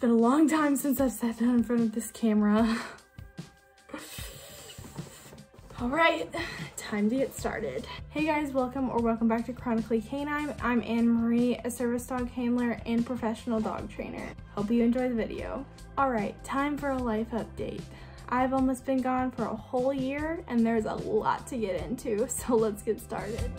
been a long time since I've sat down in front of this camera. All right, time to get started. Hey guys, welcome back to Chronically Canine. I'm Anmarie, a service dog handler and professional dog trainer. Hope you enjoy the video. All right, time for a life update. I've almost been gone for a whole year and there's a lot to get into, so let's get started.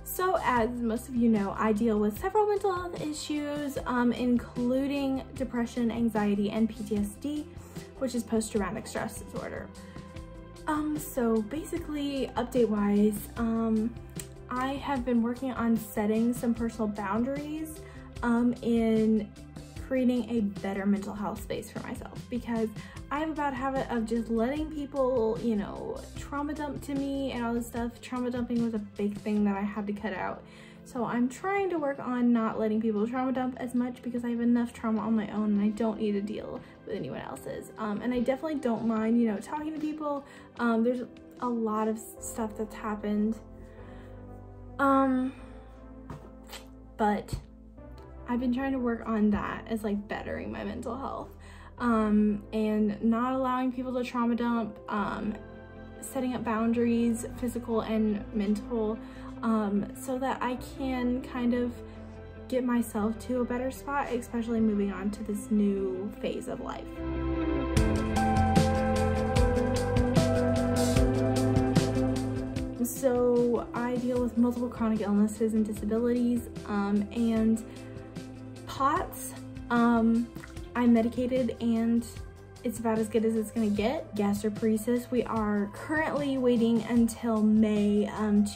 So as most of you know, I deal with several mental health issues, including depression, anxiety, and PTSD, which is post-traumatic stress disorder. So basically, update-wise, I have been working on setting some personal boundaries in creating a better mental health space for myself, because I have a bad habit of just letting people, you know, trauma dump to me and all this stuff. Trauma dumping was a big thing that I had to cut out. So I'm trying to work on not letting people trauma dump as much, because I have enough trauma on my own and I don't need to deal with anyone else's. And I definitely don't mind, you know, talking to people. There's a lot of stuff that's happened. But I've been trying to work on that as like bettering my mental health. And not allowing people to trauma dump, setting up boundaries, physical and mental, so that I can kind of get myself to a better spot, especially moving on to this new phase of life. So I deal with multiple chronic illnesses and disabilities, and POTS. I'm medicated and it's about as good as it's gonna get. Gastroparesis, we are currently waiting until May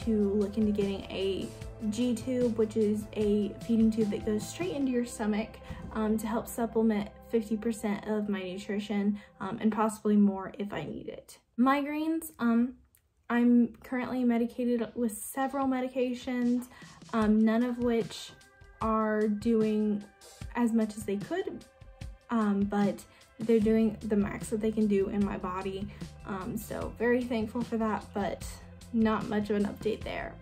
to look into getting a G-tube, which is a feeding tube that goes straight into your stomach to help supplement 50% of my nutrition, and possibly more if I need it. Migraines, I'm currently medicated with several medications, none of which are doing as much as they could, but they're doing the max that they can do in my body. So very thankful for that, but not much of an update there.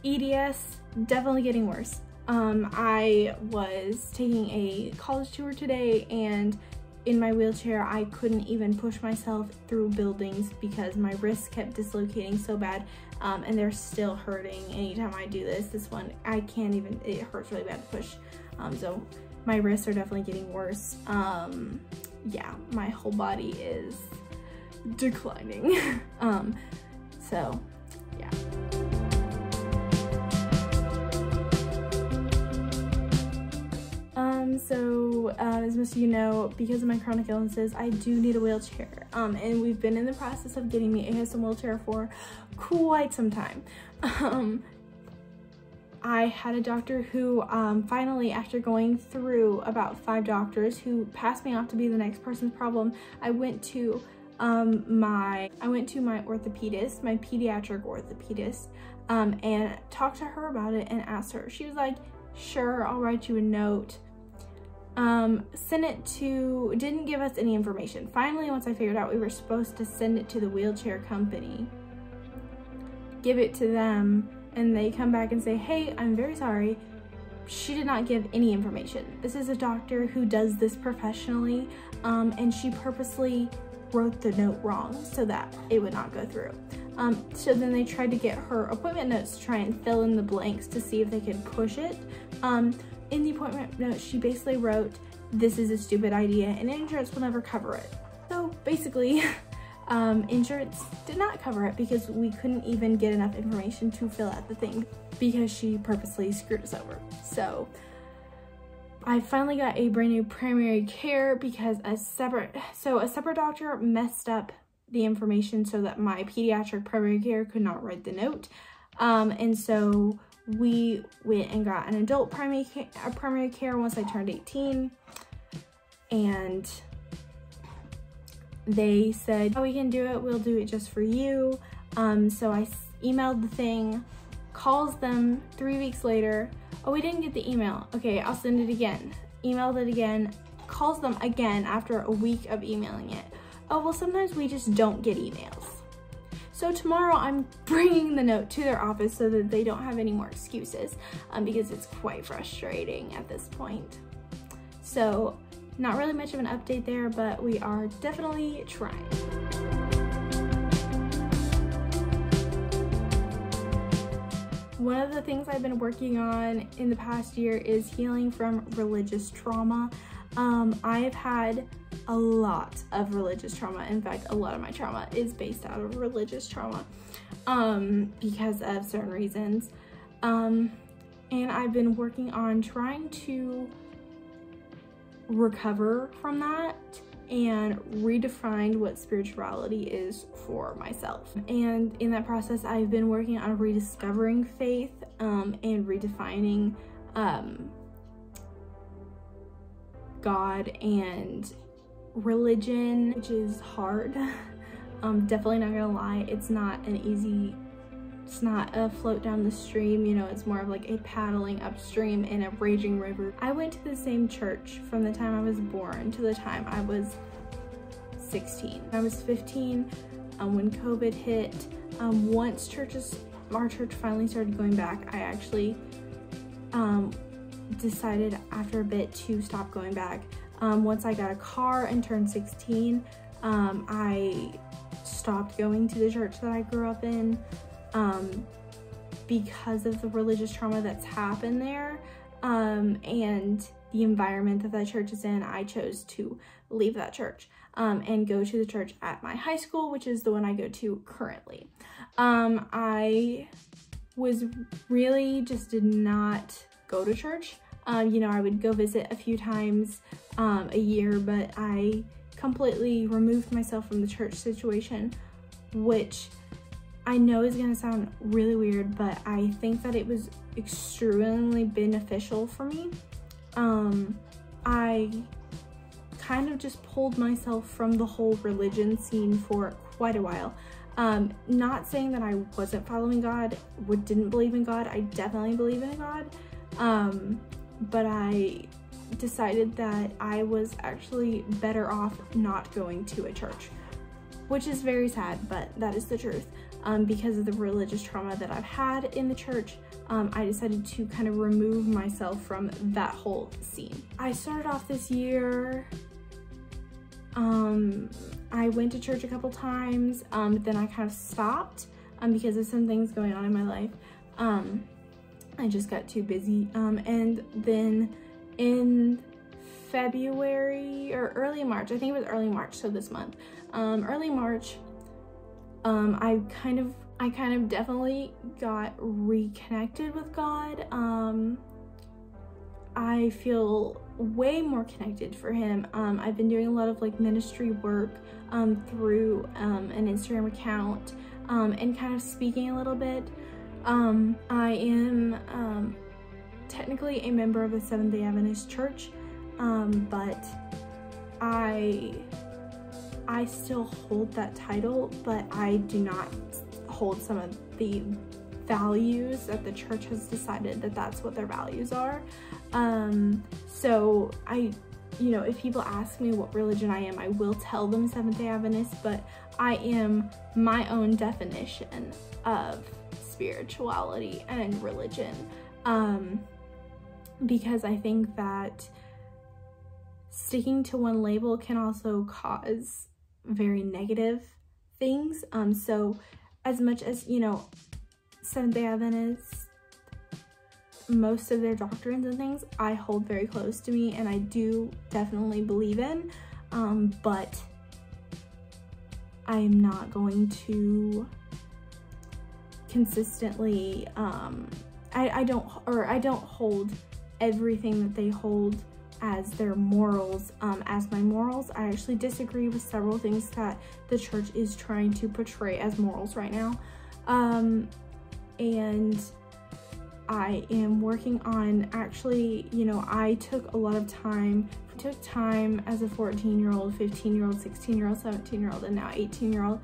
EDS, definitely getting worse. I was taking a college tour today, and in my wheelchair, I couldn't even push myself through buildings because my wrists kept dislocating so bad, and they're still hurting anytime I do this. This one, I can't even, it hurts really bad to push. So my wrists are definitely getting worse. Yeah, my whole body is declining. So yeah. As most of you know, because of my chronic illnesses, I do need a wheelchair. And we've been in the process of getting me a custom wheelchair for quite some time. I had a doctor who finally, after going through about 5 doctors who passed me off to be the next person's problem, I went to my orthopedist, my pediatric orthopedist, and talked to her about it and asked her. She was like, sure, I'll write you a note. Sent it to, didn't give us any information. Finally, once I figured out we were supposed to send it to the wheelchair company, give it to them, and they come back and say, hey, I'm very sorry, she did not give any information. This is a doctor who does this professionally, and she purposely wrote the note wrong so that it would not go through. So then they tried to get her appointment notes to try and fill in the blanks to see if they could push it. In the appointment notes, she basically wrote, this is a stupid idea and insurance will never cover it. So basically, insurance did not cover it because we couldn't even get enough information to fill out the thing because she purposely screwed us over. So I finally got a brand new primary care because a separate doctor messed up the information so that my pediatric primary care could not write the note. And so we went and got an adult primary care once I turned 18, and they said, oh, we can do it, we'll do it just for you. So I emailed the thing, calls them 3 weeks later, oh, we didn't get the email, okay, I'll send it again. Emailed it again, calls them again after a week of emailing it. Oh, well, sometimes we just don't get emails. So tomorrow I'm bringing the note to their office so that they don't have any more excuses, because it's quite frustrating at this point. So not really much of an update there, but we are definitely trying. One of the things I've been working on in the past year is healing from religious trauma. I've had a lot of religious trauma. In fact, a lot of my trauma is based out of religious trauma because of certain reasons. And I've been working on trying to recover from that and redefine what spirituality is for myself. And in that process, I've been working on rediscovering faith and redefining God and religion, which is hard. Definitely not gonna lie, it's not a float down the stream, you know, it's more of like a paddling upstream in a raging river. I went to the same church from the time I was born to the time I was 16. I was 15 when COVID hit. Once our church finally started going back, I actually decided after a bit to stop going back. Once I got a car and turned 16, I stopped going to the church that I grew up in because of the religious trauma that's happened there and the environment that church is in. I chose to leave that church and go to the church at my high school, which is the one I go to currently. I was really just did not go to church. You know, I would go visit a few times a year, but I completely removed myself from the church situation, which I know is gonna sound really weird, but I think that it was extremely beneficial for me. I kind of just pulled myself from the whole religion scene for quite a while. Not saying that I wasn't following God, didn't believe in God. I definitely believe in God. But I decided that I was actually better off not going to a church, which is very sad, but that is the truth. Because of the religious trauma that I've had in the church, I decided to kind of remove myself from that whole scene. I started off this year, I went to church a couple times, but then I kind of stopped because of some things going on in my life. I just got too busy. And then in February or early March, I think it was early March, so this month, early March, I kind of definitely got reconnected with God. I feel way more connected for him. I've been doing a lot of like ministry work through an Instagram account and kind of speaking a little bit. I am technically a member of the Seventh-day Adventist Church, but I still hold that title, but I do not hold some of the values that the church has decided that that's what their values are. So you know, if people ask me what religion I am, I will tell them Seventh-day Adventist, but I am my own definition of spirituality and religion, because I think that sticking to one label can also cause very negative things. So as much as, you know, Seventh-day Adventists, most of their doctrines and things I hold very close to me and I do definitely believe in, but I am not going to consistently, I don't hold everything that they hold as their morals as my morals. I actually disagree with several things that the church is trying to portray as morals right now, and I am working on actually, you know, I took a lot of time, as a 14-year-old, 15-year-old, 16-year-old, 17-year-old, and now 18-year-old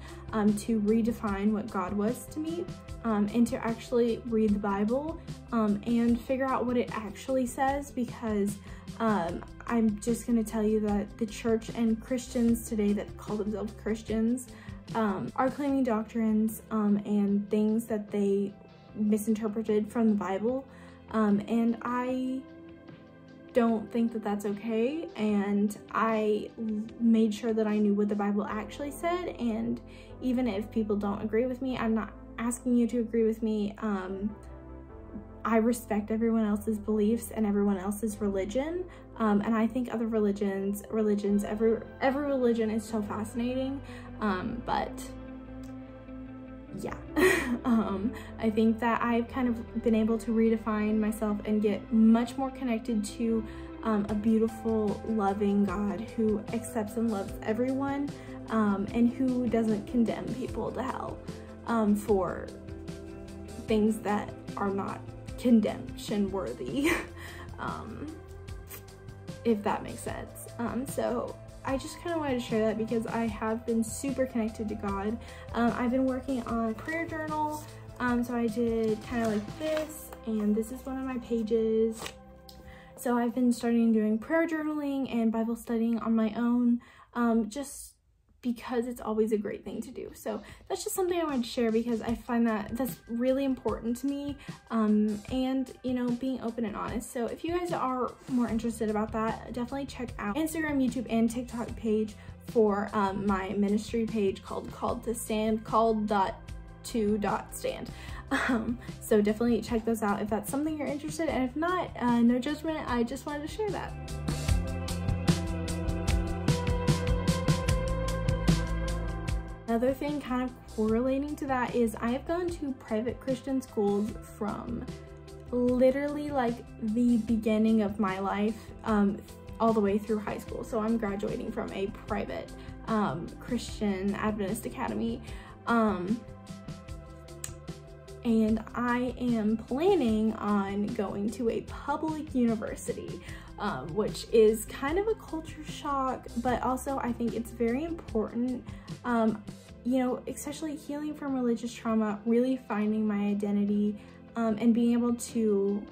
to redefine what God was to me, and to actually read the Bible and figure out what it actually says, because I'm just going to tell you that the church and Christians today that call themselves Christians are claiming doctrines and things that they misinterpreted from the Bible, and I don't think that that's okay, and I made sure that I knew what the Bible actually said. And even if people don't agree with me, I'm not asking you to agree with me. I respect everyone else's beliefs and everyone else's religion, and I think other religions, every religion is so fascinating, but yeah. I think that I've kind of been able to redefine myself and get much more connected to a beautiful, loving God who accepts and loves everyone, and who doesn't condemn people to hell for things that are not condemnation worthy, if that makes sense. So I just kind of wanted to share that because I have been super connected to God. I've been working on a prayer journal, so I did kind of like this, and this is one of my pages. So I've been starting doing prayer journaling and Bible studying on my own, just because it's always a great thing to do. So that's just something I wanted to share because I find that that's really important to me, and you know, being open and honest. So if you guys are more interested about that, definitely check out Instagram, YouTube, and TikTok page for my ministry page called to stand, called.to.stand. So definitely check those out if that's something you're interested in, and if not, no judgment. I just wanted to share that. Another thing kind of correlating to that is I have gone to private Christian schools from literally like the beginning of my life, all the way through high school. So I'm graduating from a private Christian Adventist academy, and I am planning on going to a public university, which is kind of a culture shock, but also I think it's very important, you know, especially healing from religious trauma, really finding my identity, and being able to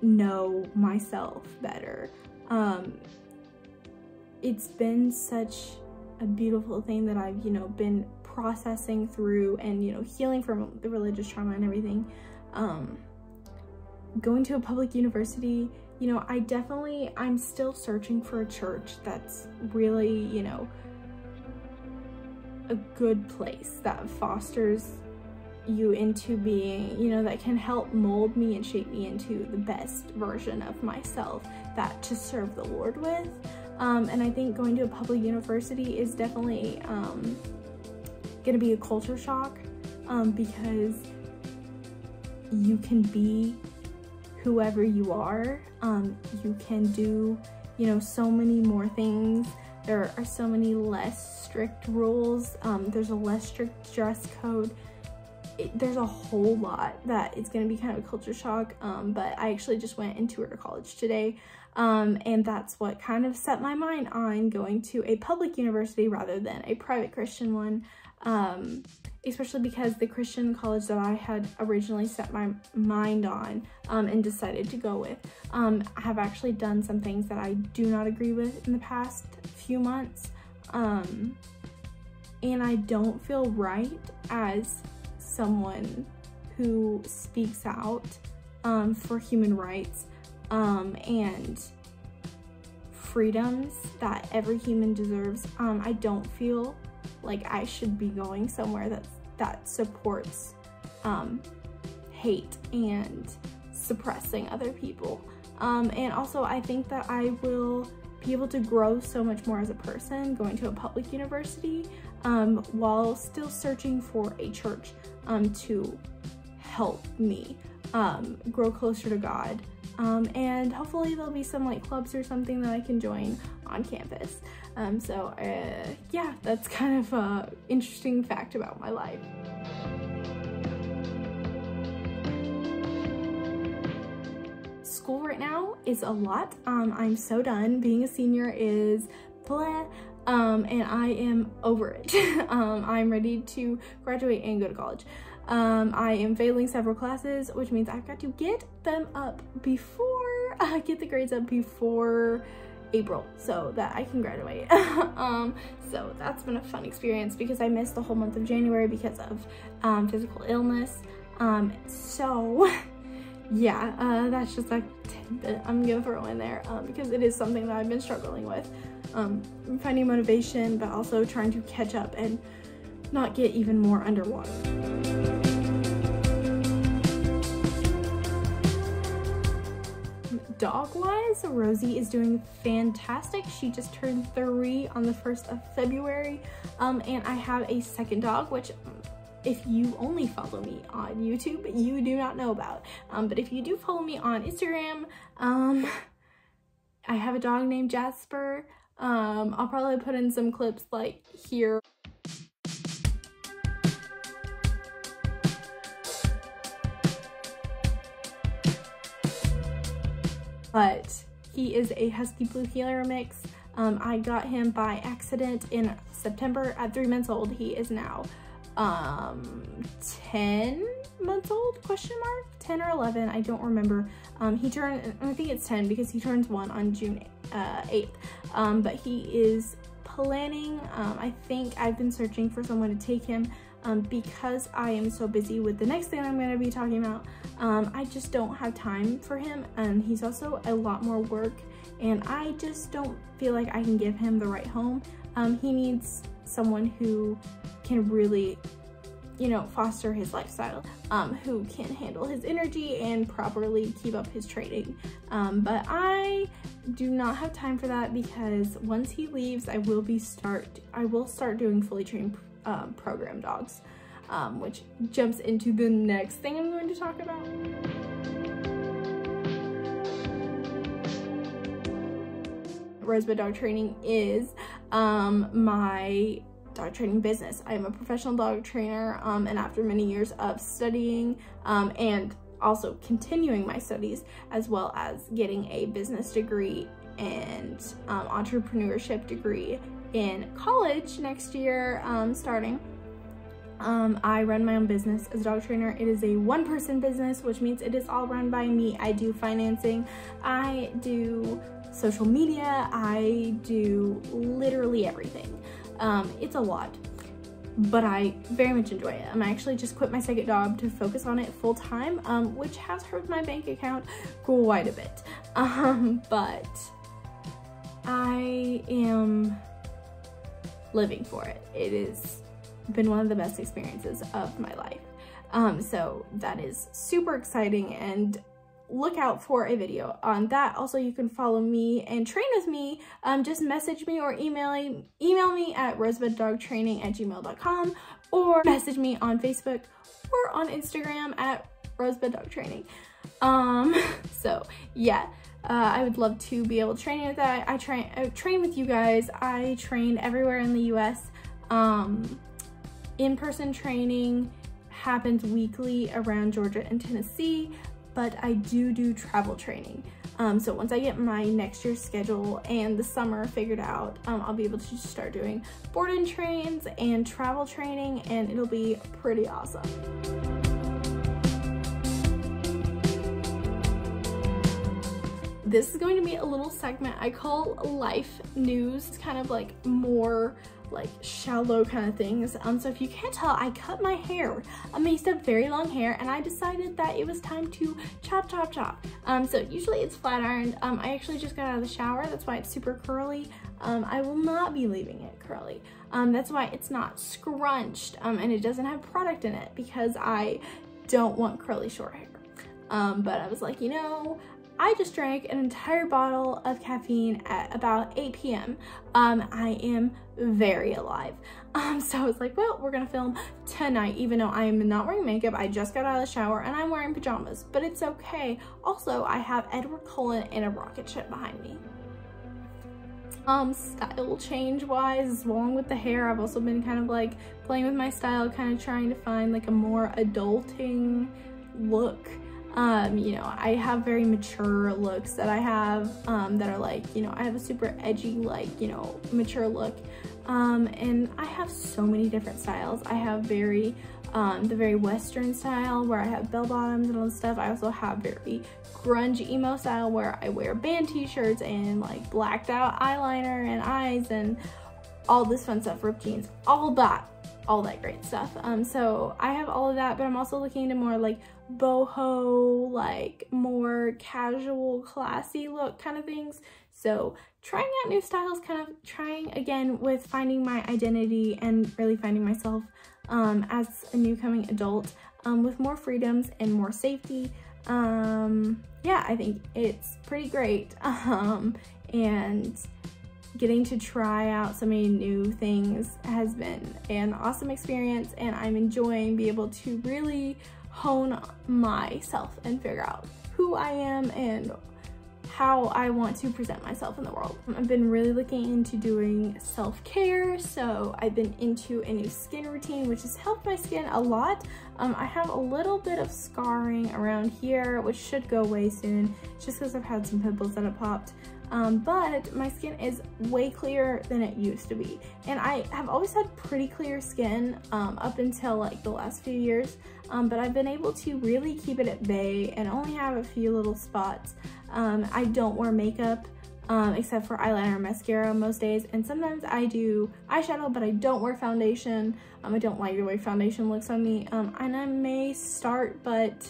know myself better. It's been such a beautiful thing that I've, you know, been processing through and, you know, healing from the religious trauma and everything. Going to a public university, you know, I'm still searching for a church that's really, you know, a good place that fosters you into being, you know, that can help mold me and shape me into the best version of myself that to serve the Lord with. And I think going to a public university is definitely gonna be a culture shock, because you can be whoever you are. You can do, you know, so many more things. There are so many less strict rules. There's a less strict dress code. There's a whole lot that it's going to be kind of a culture shock, but I actually just went and toured a college today, and that's what kind of set my mind on going to a public university rather than a private Christian one, especially because the Christian college that I had originally set my mind on and decided to go with, I have actually done some things that I do not agree with in the past few months, and I don't feel right as someone who speaks out for human rights and freedoms that every human deserves. I don't feel like I should be going somewhere that supports hate and suppressing other people. And also I think that I will be able to grow so much more as a person going to a public university, while still searching for a church to help me grow closer to God. And hopefully there'll be some like clubs or something that I can join on campus. So yeah, that's kind of an interesting fact about my life. School right now is a lot. I'm so done. Being a senior is blah, and I am over it. I'm ready to graduate and go to college. I am failing several classes, which means I've got to get them up before, get the grades up before April so that I can graduate. So that's been a fun experience because I missed the whole month of January because of physical illness. So yeah, that's just a tidbit I'm gonna throw in there because it is something that I've been struggling with. Finding motivation, but also trying to catch up and not get even more underwater. Dog-wise, Rosie is doing fantastic. She just turned 3 on the 1st of February, and I have a second dog, which if you only follow me on YouTube, you do not know about. But if you do follow me on Instagram, I have a dog named Jasper. I'll probably put in some clips like here. But he is a Husky Blue Heeler mix. I got him by accident in September at 3 months old. He is now 10 months old, question mark? 10 or 11, I don't remember. He turned, I think it's 10 because he turns 1 on June 8th. But he is planning, I think I've been searching for someone to take him because I am so busy with the next thing I'm going to be talking about. I just don't have time for him, and he's also a lot more work, and I just don't feel like I can give him the right home. He needs someone who can really, you know, foster his lifestyle, who can handle his energy and properly keep up his training. But I do not have time for that because once he leaves, I will start doing fully trained program dogs, which jumps into the next thing I'm going to talk about. Rosebud Dog Training is my dog training business. I am a professional dog trainer, and after many years of studying and also continuing my studies, as well as getting a business degree and entrepreneurship degree in college next year, starting, I run my own business as a dog trainer. It is a one-person business, which means it is all run by me. I do financing, I do social media, I do literally everything. It's a lot, but I very much enjoy it. I actually just quit my second job to focus on it full time, which has hurt my bank account quite a bit. But I am living for it. It has been one of the best experiences of my life. So that is super exciting, and look out for a video on that. Also, you can follow me and train with me. Just message me or email me at rosebuddogtraining@gmail.com, or message me on Facebook or on Instagram at rosebuddogtraining. So yeah, I would love to be able to train with that. I train with you guys. I train everywhere in the US. In-person training happens weekly around Georgia and Tennessee, but I do travel training. So once I get my next year's schedule and the summer figured out, I'll be able to start doing board and trains and travel training, and it'll be pretty awesome. This is going to be a little segment I call life news. It's kind of like more like shallow kind of things. So if you can't tell, I cut my hair. I used to have very long hair, and I decided that it was time to chop. So usually it's flat ironed. I actually just got out of the shower. That's why it's super curly. I will not be leaving it curly. That's why it's not scrunched, and it doesn't have product in it, because I don't want curly short hair. But I was like, you know, I just drank an entire bottle of caffeine at about 8 p.m. I am very alive. So I was like, well, we're gonna film tonight, even though I am not wearing makeup. I just got out of the shower and I'm wearing pajamas, but it's okay. Also, I have Edward Cullen and a rocket ship behind me. Style change wise, along with the hair, I've also been kind of like playing with my style, kind of trying to find like a more adulting look. You know, I have very mature looks that I have, that are like, you know, I have a super edgy, like, you know, mature look. And I have so many different styles. I have very, the very Western style where I have bell bottoms and all this stuff. I also have very grunge emo style where I wear band t-shirts and like blacked out eyeliner and eyes and all this fun stuff, ripped jeans, all that great stuff. So I have all of that, but I'm also looking into more like boho, like more casual, classy look kind of things. So trying out new styles, kind of trying again with finding my identity and really finding myself as a new coming adult with more freedoms and more safety. Yeah, I think it's pretty great. And getting to try out so many new things has been an awesome experience, and I'm enjoying being able to really hone myself and figure out who I am and how I want to present myself in the world. I've been really looking into doing self-care, so I've been into a new skin routine, which has helped my skin a lot. I have a little bit of scarring around here, which should go away soon, just because I've had some pimples that have popped. But my skin is way clearer than it used to be. And I have always had pretty clear skin up until like the last few years. But I've been able to really keep it at bay and only have a few little spots. I don't wear makeup except for eyeliner and mascara most days. And sometimes I do eyeshadow, but I don't wear foundation. I don't like the way foundation looks on me. And I may start, but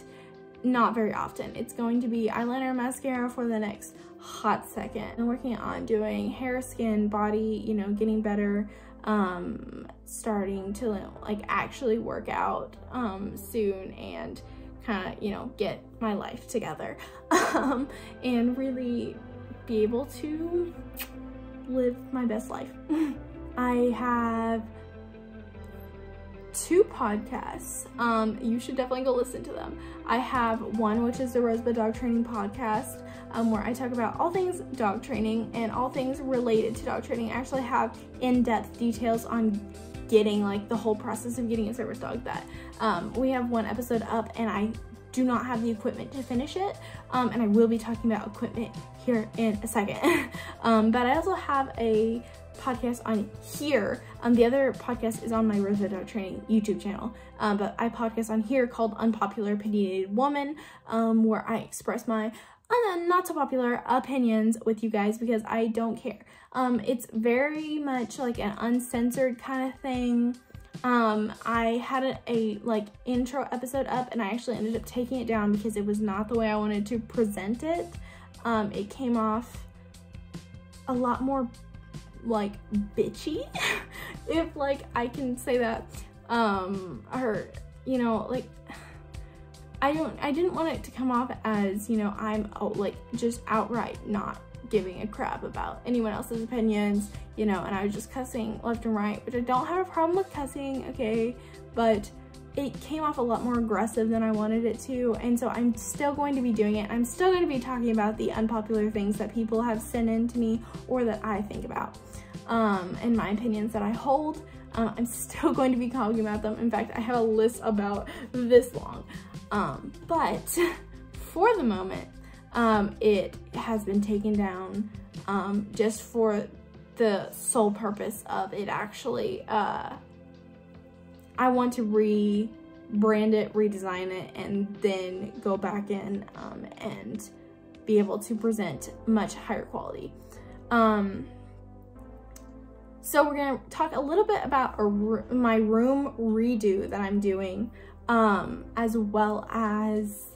not very often. It's going to be eyeliner and mascara for the next hot second. I'm working on doing hair, skin, body, you know, getting better, starting to like actually work out soon and kind of, you know, get my life together and really be able to live my best life. I have 2 podcasts. You should definitely go listen to them. I have one, which is the ROSEBUD Dog Training Podcast, where I talk about all things dog training and all things related to dog training. I actually have in-depth details on getting like the whole process of getting a service dog that we have 1 episode up, and I do not have the equipment to finish it, and I will be talking about equipment here in a second. But I also have a podcast on here. The other podcast is on my ROSEBUD Dog Training YouTube channel, but I podcast on here called Unpopular Opinionated Woman, where I express my not so popular opinions with you guys because I don't care. It's very much like an uncensored kind of thing. I had a like intro episode up, and I actually ended up taking it down because it was not the way I wanted to present it. It came off a lot more like bitchy, if like I can say that, or you know, like I didn't want it to come off as, you know, I'm like just outright not giving a crap about anyone else's opinions, you know, and I was just cussing left and right, which I don't have a problem with cussing, okay, but it came off a lot more aggressive than I wanted it to, and so I'm still going to be doing it. I'm still going to be talking about the unpopular things that people have sent in to me or that I think about, and my opinions that I hold. I'm still going to be talking about them. In fact, I have a list about this long, but for the moment, it has been taken down just for the sole purpose of it actually, I want to rebrand it, redesign it, and then go back in and be able to present much higher quality. So we're gonna talk a little bit about my room redo that I'm doing, as well as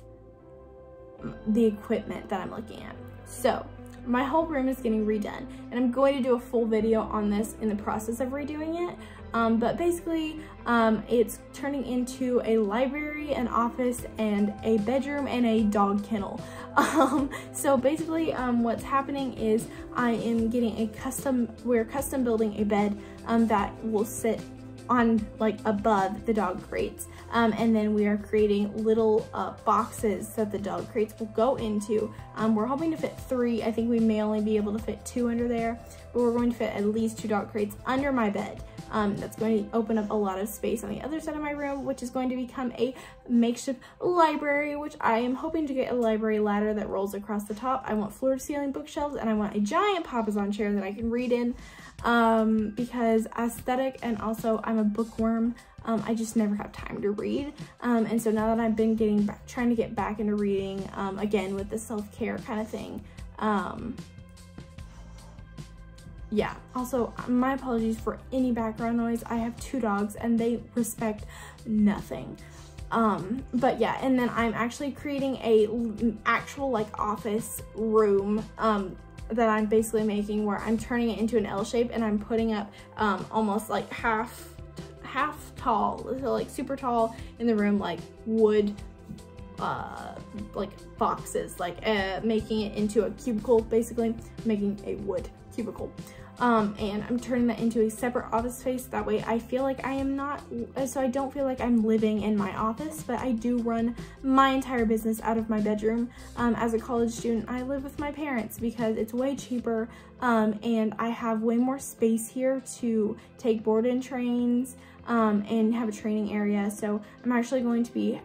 the equipment that I'm looking at. So my whole room is getting redone, and I'm going to do a full video on this in the process of redoing it. But basically, it's turning into a library, an office, and a bedroom, and a dog kennel. So basically, what's happening is I am getting we're custom building a bed that will sit on like above the dog crates, and then we are creating little boxes that the dog crates will go into. We're hoping to fit 3. I think we may only be able to fit 2 under there, but we're going to fit at least 2 dog crates under my bed. That's going to open up a lot of space on the other side of my room, which is going to become a makeshift library, which I am hoping to get a library ladder that rolls across the top. I want floor-to-ceiling bookshelves, and I want a giant papasan chair that I can read in. because aesthetic, and also I'm a bookworm. I just never have time to read. And so now that I've been trying to get back into reading, again, with the self-care kind of thing. Yeah, also my apologies for any background noise. I have 2 dogs and they respect nothing. But yeah, and then I'm actually creating a actual like office room, that I'm basically making, where I'm turning it into an L shape, and I'm putting up, almost like half tall, so like super tall in the room, like wood, like boxes, like making it into a cubicle, basically making a wood cubicle. And I'm turning that into a separate office space. That way I feel like I am not, so I don't feel like I'm living in my office, but I do run my entire business out of my bedroom. As a college student, I live with my parents because it's way cheaper, and I have way more space here to take board-in trains, and have a training area. So I'm actually going to be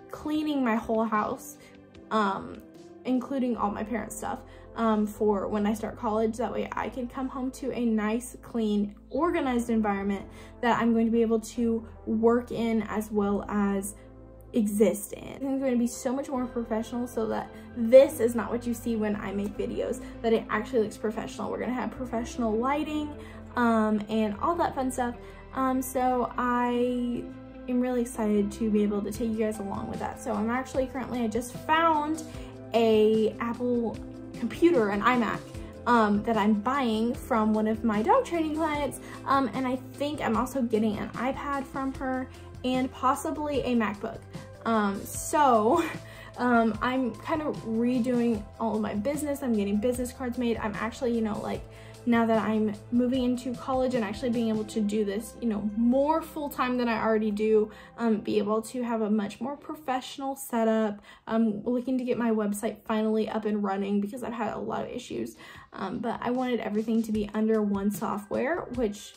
cleaning my whole house, including all my parents' stuff, for when I start college. That way I can come home to a nice, clean, organized environment that I'm going to be able to work in as well as exist in. It's going to be so much more professional, so that this is not what you see when I make videos, that it actually looks professional. We're going to have professional lighting, and all that fun stuff. So I am really excited to be able to take you guys along with that. So I'm actually I just found a Apple computer, an iMac, that I'm buying from one of my dog training clients, and I think I'm also getting an iPad from her, and possibly a MacBook. I'm kind of redoing all of my business. I'm getting business cards made. I'm actually, you know, like, now that I'm moving into college and actually being able to do this, you know, more full-time than I already do, be able to have a much more professional setup. I'm looking to get my website finally up and running because I've had a lot of issues, but I wanted everything to be under one software, which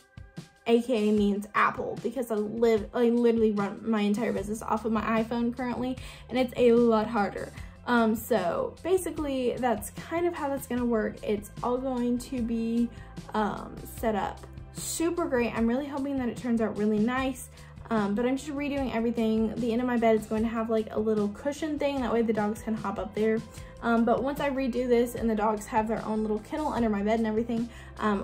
aka means Apple, because I literally run my entire business off of my iPhone currently, and it's a lot harder. So basically that's kind of how that's gonna work. It's all going to be set up super great. I'm really hoping that it turns out really nice, but I'm just redoing everything. The end of my bed is going to have like a little cushion thing, that way the dogs can hop up there. But once I redo this and the dogs have their own little kennel under my bed and everything,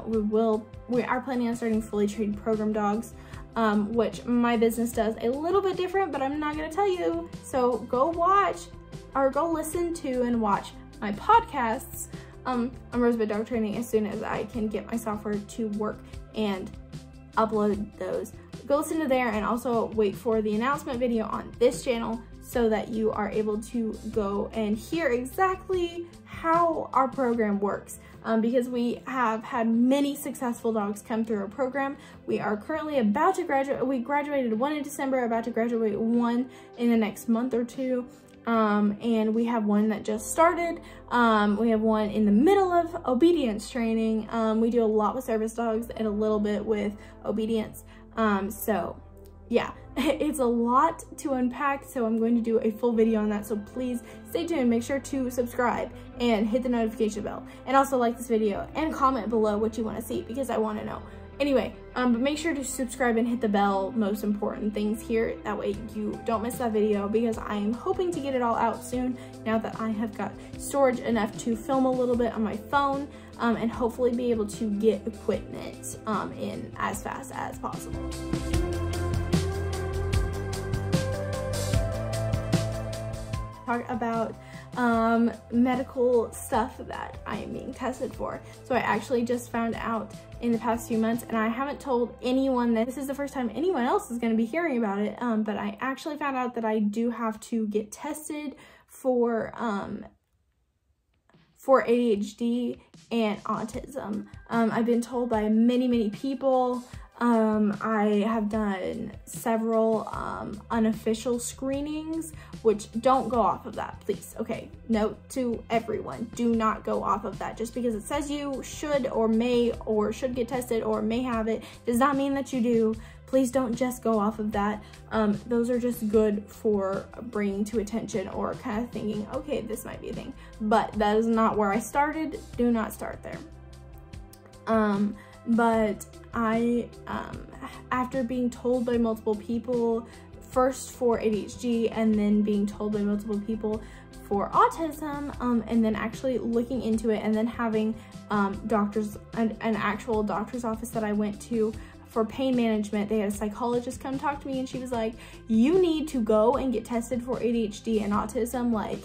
we are planning on starting fully trained program dogs, which my business does a little bit different, but I'm not gonna tell you. So go watch, or go listen to and watch my podcasts on ROSEBUD Dog Training as soon as I can get my software to work and upload those. Go listen to there, and also wait for the announcement video on this channel so that you are able to go and hear exactly how our program works, because we have had many successful dogs come through our program. We are currently about to graduate. We graduated 1 in December, about to graduate 1 in the next month or 2. And we have one that just started. We have one in the middle of obedience training. We do a lot with service dogs and a little bit with obedience. So yeah, it's a lot to unpack, so I'm going to do a full video on that. So please stay tuned, make sure to subscribe and hit the notification bell, and also like this video and comment below what you want to see, because I want to know. Anyway, but make sure to subscribe and hit the bell, most important things here. That way you don't miss that video, because I am hoping to get it all out soon now that I have got storage enough to film a little bit on my phone, and hopefully be able to get equipment in as fast as possible. Talk about medical stuff that I am being tested for. So I actually just found out in the past few months, and I haven't told anyone that this is the first time anyone else is going to be hearing about it, but I actually found out that I do have to get tested for ADHD and autism. I've been told by many people. I have done several unofficial screenings, which don't go off of that, please. Okay, note to everyone, do not go off of that. Just because it says you should or may or should get tested or may have it does not mean that you do. Please don't just go off of that. Those are just good for bringing to attention or kind of thinking, okay, this might be a thing. But that is not where I started. Do not start there. but I, after being told by multiple people, first for ADHD and then being told by multiple people for autism, and then actually looking into it and then having doctors, an actual doctor's office that I went to for pain management, they had a psychologist come talk to me, and she was like, you need to go and get tested for ADHD and autism like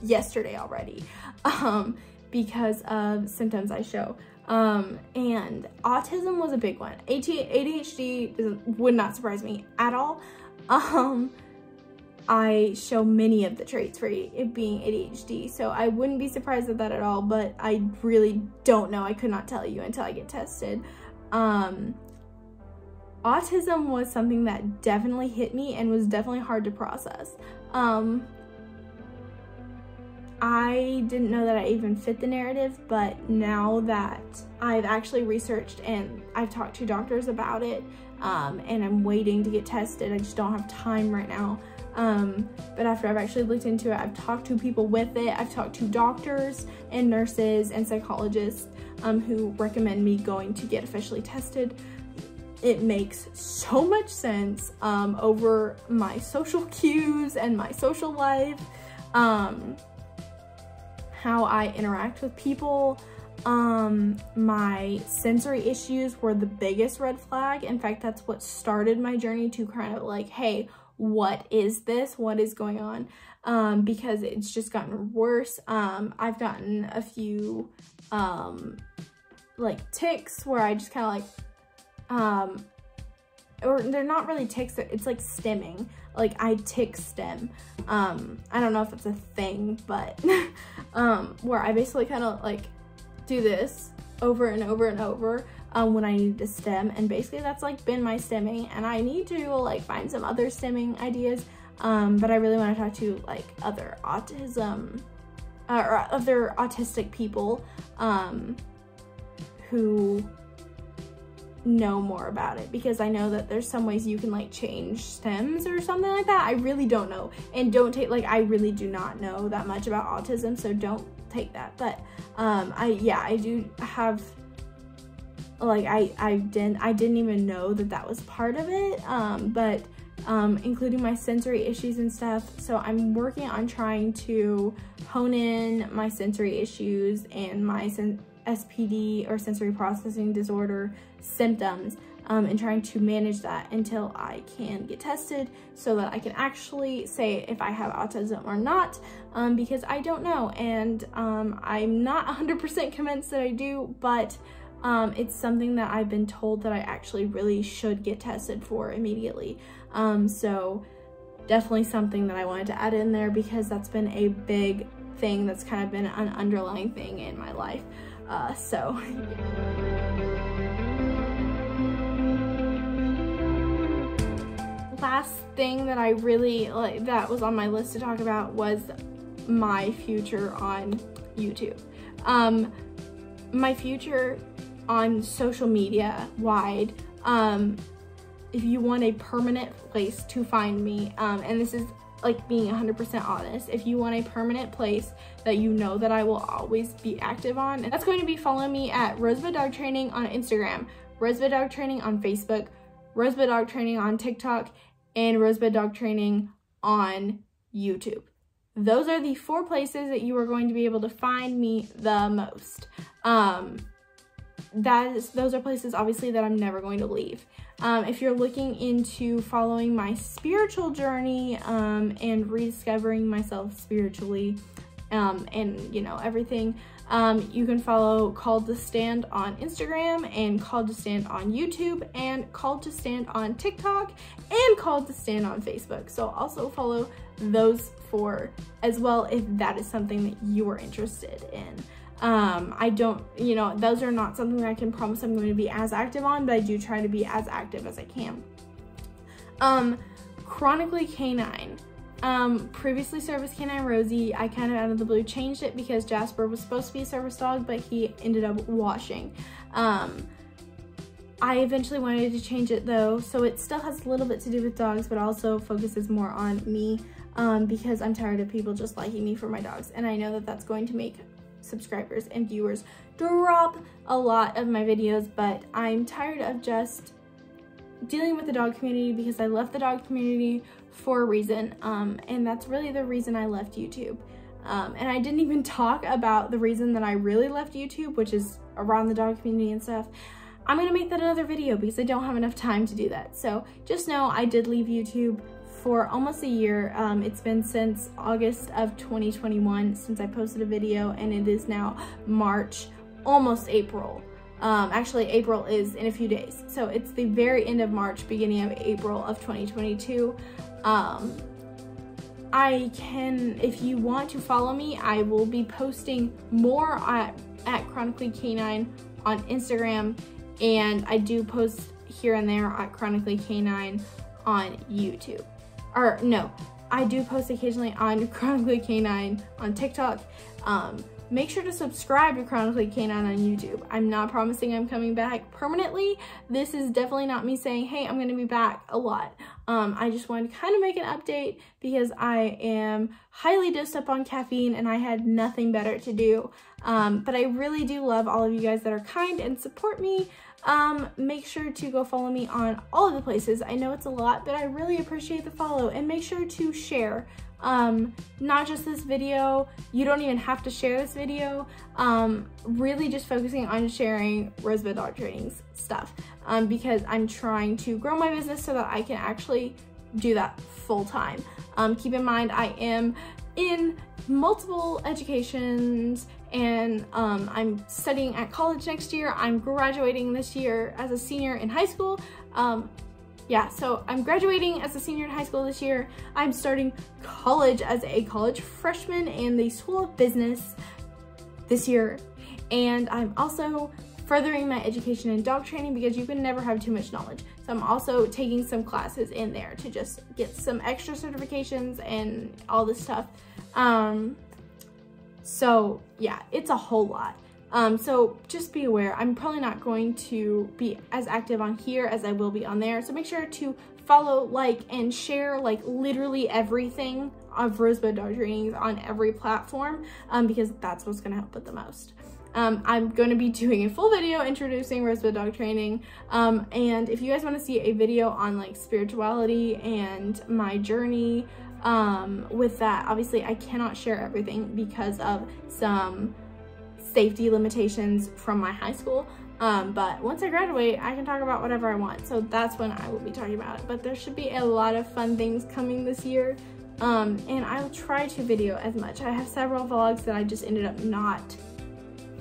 yesterday already, because of symptoms I show. And autism was a big one. ADHD would not surprise me at all. I show many of the traits for it being ADHD, so I wouldn't be surprised at that at all, but I really don't know. I could not tell you until I get tested. Autism was something that definitely hit me and was definitely hard to process. I didn't know that I even fit the narrative, but now that I've actually researched and I've talked to doctors about it, and I'm waiting to get tested, I just don't have time right now. But after I've actually looked into it, I've talked to people with it, I've talked to doctors and nurses and psychologists who recommend me going to get officially tested. It makes so much sense over my social cues and my social life, how I interact with people. My sensory issues were the biggest red flag. In fact, that's what started my journey to kind of like, hey, what is this? What is going on? Because it's just gotten worse. I've gotten a few like tics where I just kind of like, or they're not really tics, it's like stimming. Like I tick stim. I don't know if it's a thing, but where I basically kind of like do this over and over and over when I need to stim, and basically that's like been my stimming, and I need to like find some other stimming ideas, but I really want to talk to like other autism or other autistic people who know more about it, because I know that there's some ways you can like change stems or something like that. I really don't know, and don't take, like, I really do not know that much about autism, so don't take that. But I do have, like, I didn't even know that that was part of it, but including my sensory issues and stuff. So I'm working on trying to hone in my sensory issues and my SPD or sensory processing disorder symptoms, and trying to manage that until I can get tested so that I can actually say if I have autism or not, because I don't know, and I'm not 100% convinced that I do, but it's something that I've been told that I actually really should get tested for immediately. So definitely something that I wanted to add in there, because that's been a big thing that's kind of been an underlying thing in my life. So last thing that I really like that was on my list to talk about was my future on YouTube. My future on social media wide. If you want a permanent place to find me, and this is like being 100% honest, if you want a permanent place that you know that I will always be active on, that's going to be following me at ROSEBUD Dog Training on Instagram, ROSEBUD Dog Training on Facebook, ROSEBUD Dog Training on TikTok, and ROSEBUD Dog Training on YouTube. Those are the 4 places that you are going to be able to find me the most. Those are places obviously that I'm never going to leave. If you're looking into following my spiritual journey and rediscovering myself spiritually, and you know, everything, you can follow Called to Stand on Instagram, and Called to Stand on YouTube, and Called to Stand on TikTok, and Called to Stand on Facebook. So also follow those 4 as well if that is something that you are interested in. I don't, you know, those are not something that I can promise I'm going to be as active on, but I do try to be as active as I can. Chronically Canine. Previously service canine Rosie, I kind of out of the blue changed it because Jasper was supposed to be a service dog, but he ended up washing. I eventually wanted to change it though, so it still has a little bit to do with dogs, but also focuses more on me, because I'm tired of people just liking me for my dogs, and I know that that's going to make subscribers and viewers drop a lot of my videos, but I'm tired of just dealing with the dog community because I left the dog community for a reason, and that's really the reason I left YouTube. And I didn't even talk about the reason that I really left YouTube, which is around the dog community and stuff. I'm gonna make that another video because I don't have enough time to do that. So just know I did leave YouTube for almost a year. It's been since August of 2021 since I posted a video, and it is now March, almost April. Actually, April is in a few days. So it's the very end of March, beginning of April of 2022. If you want to follow me, I will be posting more at Chronically Canine on Instagram, and I do post here and there at Chronically Canine on YouTube. Or no, I do post occasionally on Chronically Canine on TikTok. Make sure to subscribe to Chronically Canine on YouTube. I'm not promising I'm coming back permanently. This is definitely not me saying, hey, I'm gonna be back a lot. I just wanted to kind of make an update because I am highly dosed up on caffeine and I had nothing better to do. But I really do love all of you guys that are kind and support me. Make sure to go follow me on all of the places. I know it's a lot, but I really appreciate the follow, and make sure to share. Not just this video, you don't even have to share this video, really just focusing on sharing ROSEBUD dog trainings stuff, because I'm trying to grow my business so that I can actually do that full time. Keep in mind, I am in multiple educations, and I'm studying at college next year. I'm graduating this year as a senior in high school. Yeah, so I'm graduating as a senior in high school this year. I'm starting college as a college freshman in the School of Business this year. And I'm also furthering my education in dog training because you can never have too much knowledge. So I'm also taking some classes in there to just get some extra certifications and all this stuff. So yeah, it's a whole lot. So just be aware, I'm probably not going to be as active on here as I will be on there. So make sure to follow, like, and share like literally everything of ROSEBUD dog trainings on every platform, because that's what's gonna help with the most. I'm going to be doing a full video introducing ROSEBUD dog training. And if you guys want to see a video on like spirituality and my journey with that, obviously I cannot share everything because of some safety limitations from my high school, but once I graduate I can talk about whatever I want, so that's when I will be talking about it. But there should be a lot of fun things coming this year, and I'll try to video as much. I have several vlogs that I just ended up not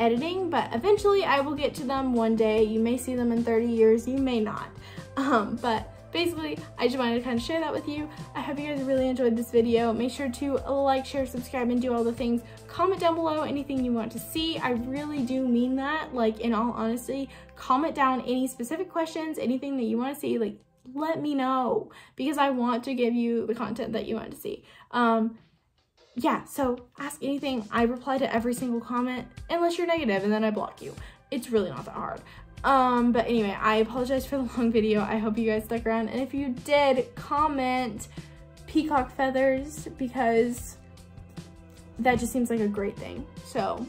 editing, but eventually I will get to them one day. You may see them in 30 years, you may not, but basically, I just wanted to kind of share that with you. I hope you guys really enjoyed this video. Make sure to like, share, subscribe, and do all the things. Comment down below anything you want to see. I really do mean that, like, in all honesty. Comment down any specific questions, anything that you want to see, like, let me know, because I want to give you the content that you want to see. Yeah, so ask anything. I reply to every single comment, unless you're negative, and then I block you. It's really not that hard. But anyway, I apologize for the long video. I hope you guys stuck around, and if you did, comment peacock feathers, because that just seems like a great thing. So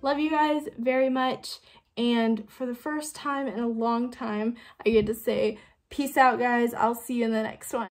love you guys very much, and for the first time in a long time I get to say peace out, guys. I'll see you in the next one.